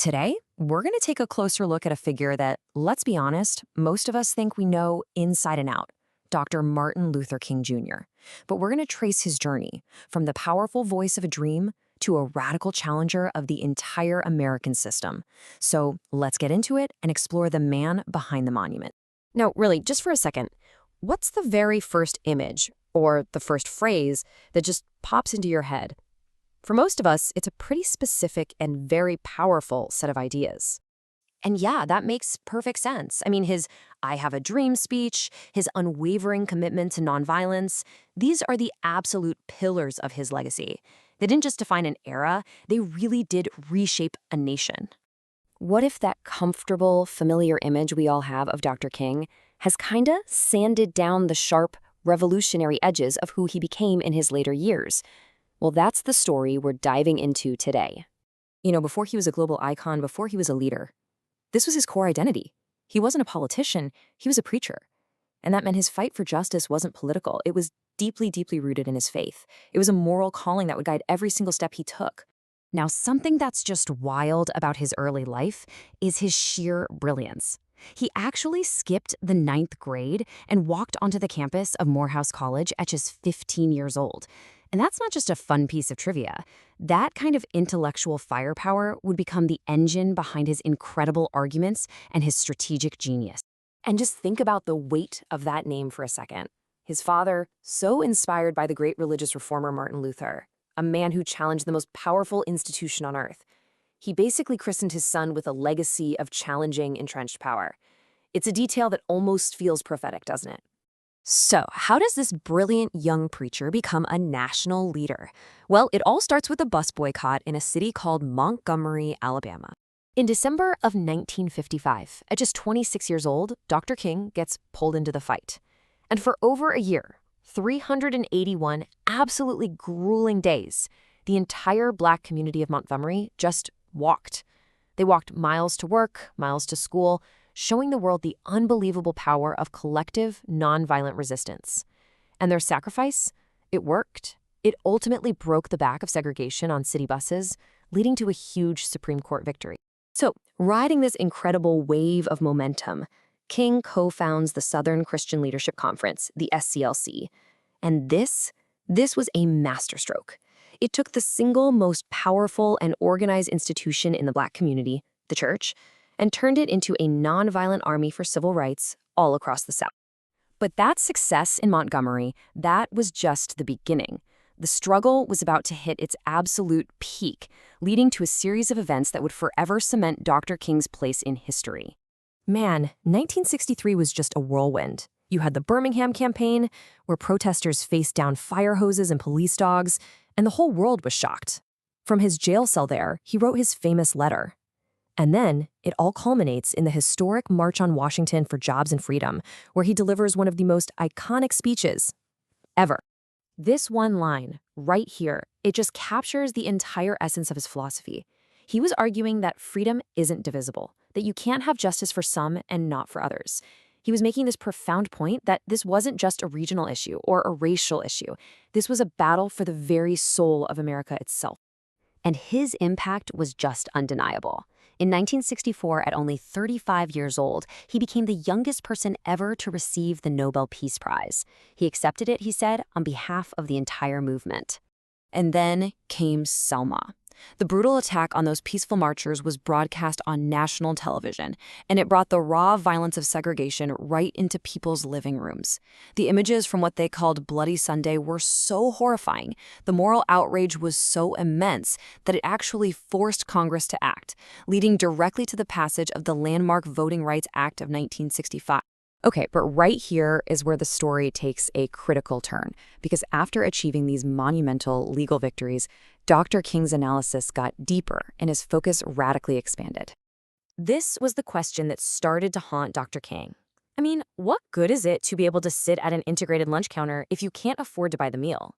Today, we're going to take a closer look at a figure that, let's be honest, most of us think we know inside and out, Dr. Martin Luther King Jr. But we're going to trace his journey from the powerful voice of a dream to a radical challenger of the entire American system. So let's get into it and explore the man behind the monument. Now, really, just for a second, what's the very first image or the first phrase that just pops into your head? For most of us, it's a pretty specific and very powerful set of ideas. And yeah, that makes perfect sense. I mean, his I have a dream speech, his unwavering commitment to nonviolence, these are the absolute pillars of his legacy. They didn't just define an era, they really did reshape a nation. What if that comfortable, familiar image we all have of Dr. King has kinda sanded down the sharp, revolutionary edges of who he became in his later years? Well, that's the story we're diving into today. Before he was a global icon, before he was a leader, this was his core identity. He wasn't a politician, he was a preacher. And that meant his fight for justice wasn't political. It was deeply, deeply rooted in his faith. It was a moral calling that would guide every single step he took. Now, something that's just wild about his early life is his sheer brilliance. He actually skipped the 9th grade and walked onto the campus of Morehouse College at just 15 years old. And that's not just a fun piece of trivia. That kind of intellectual firepower would become the engine behind his incredible arguments and his strategic genius. And just think about the weight of that name for a second. His father, so inspired by the great religious reformer Martin Luther, a man who challenged the most powerful institution on earth. He basically christened his son with a legacy of challenging entrenched power. It's a detail that almost feels prophetic, doesn't it? So, how does this brilliant young preacher become a national leader? Well, it all starts with a bus boycott in a city called Montgomery, Alabama. In December of 1955, at just 26 years old, Dr. King gets pulled into the fight. And for over a year, 381 absolutely grueling days, the entire Black community of Montgomery just walked. They walked miles to work, miles to school, showing the world the unbelievable power of collective, nonviolent resistance. And their sacrifice? It worked. It ultimately broke the back of segregation on city buses, leading to a huge Supreme Court victory. So, riding this incredible wave of momentum, King co-founds the Southern Christian Leadership Conference, the SCLC. And this was a masterstroke. It took the single most powerful and organized institution in the Black community, the church, and turned it into a nonviolent army for civil rights all across the South. But that success in Montgomery, that was just the beginning. The struggle was about to hit its absolute peak, leading to a series of events that would forever cement Dr. King's place in history. Man, 1963 was just a whirlwind. You had the Birmingham campaign, where protesters faced down fire hoses and police dogs, and the whole world was shocked. From his jail cell there, he wrote his famous letter. And then, it all culminates in the historic March on Washington for Jobs and Freedom, where he delivers one of the most iconic speeches ever. This one line, right here, it just captures the entire essence of his philosophy. He was arguing that freedom isn't divisible, that you can't have justice for some and not for others. He was making this profound point that this wasn't just a regional issue or a racial issue. This was a battle for the very soul of America itself. And his impact was just undeniable. In 1964, at only 35 years old, he became the youngest person ever to receive the Nobel Peace Prize. He accepted it, he said, on behalf of the entire movement. And then came Selma. The brutal attack on those peaceful marchers was broadcast on national television, and it brought the raw violence of segregation right into people's living rooms. The images from what they called Bloody Sunday were so horrifying, the moral outrage was so immense that it actually forced Congress to act, leading directly to the passage of the landmark Voting Rights Act of 1965. Okay, but right here is where the story takes a critical turn, because after achieving these monumental legal victories, Dr. King's analysis got deeper and his focus radically expanded. This was the question that started to haunt Dr. King. I mean, what good is it to be able to sit at an integrated lunch counter if you can't afford to buy the meal?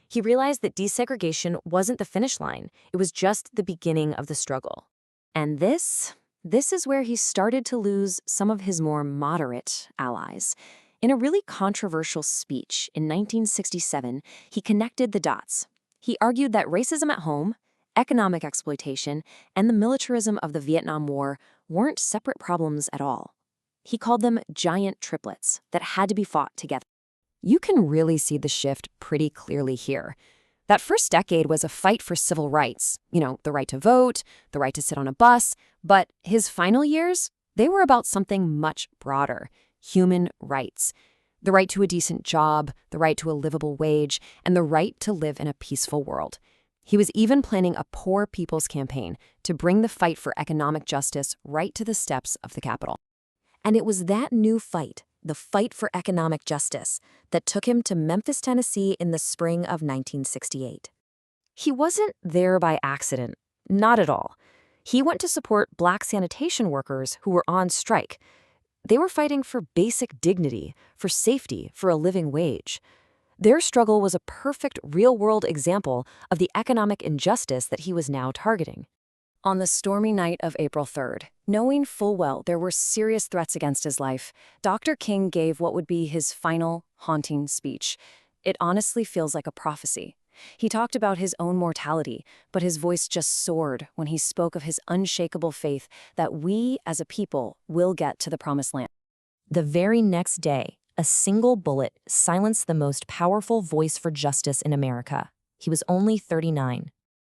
He realized that desegregation wasn't the finish line, it was just the beginning of the struggle. And this is where he started to lose some of his more moderate allies. In a really controversial speech in 1967, he connected the dots. He argued that racism at home economic exploitation, and the militarism of the Vietnam War weren't separate problems at all. He called them giant triplets that had to be fought together. You can really see the shift pretty clearly here. That first decade was a fight for civil rights, the right to vote, the right to sit on a bus, but his final years, they were about something much broader: human rights. The right to a decent job, the right to a livable wage, and the right to live in a peaceful world. He was even planning a poor people's campaign to bring the fight for economic justice right to the steps of the Capitol. And it was that new fight, the fight for economic justice, that took him to Memphis, Tennessee in the spring of 1968. He wasn't there by accident, not at all. He went to support Black sanitation workers who were on strike. They were fighting for basic dignity, for safety, for a living wage. Their struggle was a perfect real-world example of the economic injustice that he was now targeting. On the stormy night of April 3rd, knowing full well there were serious threats against his life, Dr. King gave what would be his final, haunting speech. It honestly feels like a prophecy. He talked about his own mortality, but his voice just soared when he spoke of his unshakable faith that we, as a people, will get to the promised land. The very next day, a single bullet silenced the most powerful voice for justice in America. He was only 39.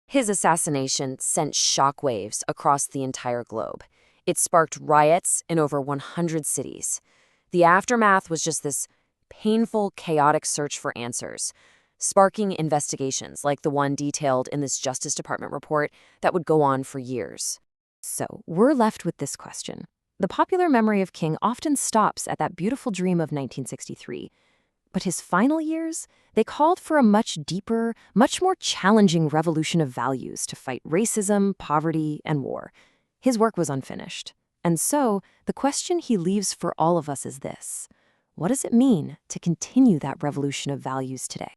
His assassination sent shockwaves across the entire globe. It sparked riots in over 100 cities. The aftermath was just this painful, chaotic search for answers, sparking investigations like the one detailed in this Justice Department report that would go on for years. So we're left with this question. The popular memory of King often stops at that beautiful dream of 1963. But his final years, they called for a much deeper, much more challenging revolution of values to fight racism, poverty, and war. His work was unfinished. And so, the question he leaves for all of us is this: what does it mean to continue that revolution of values today?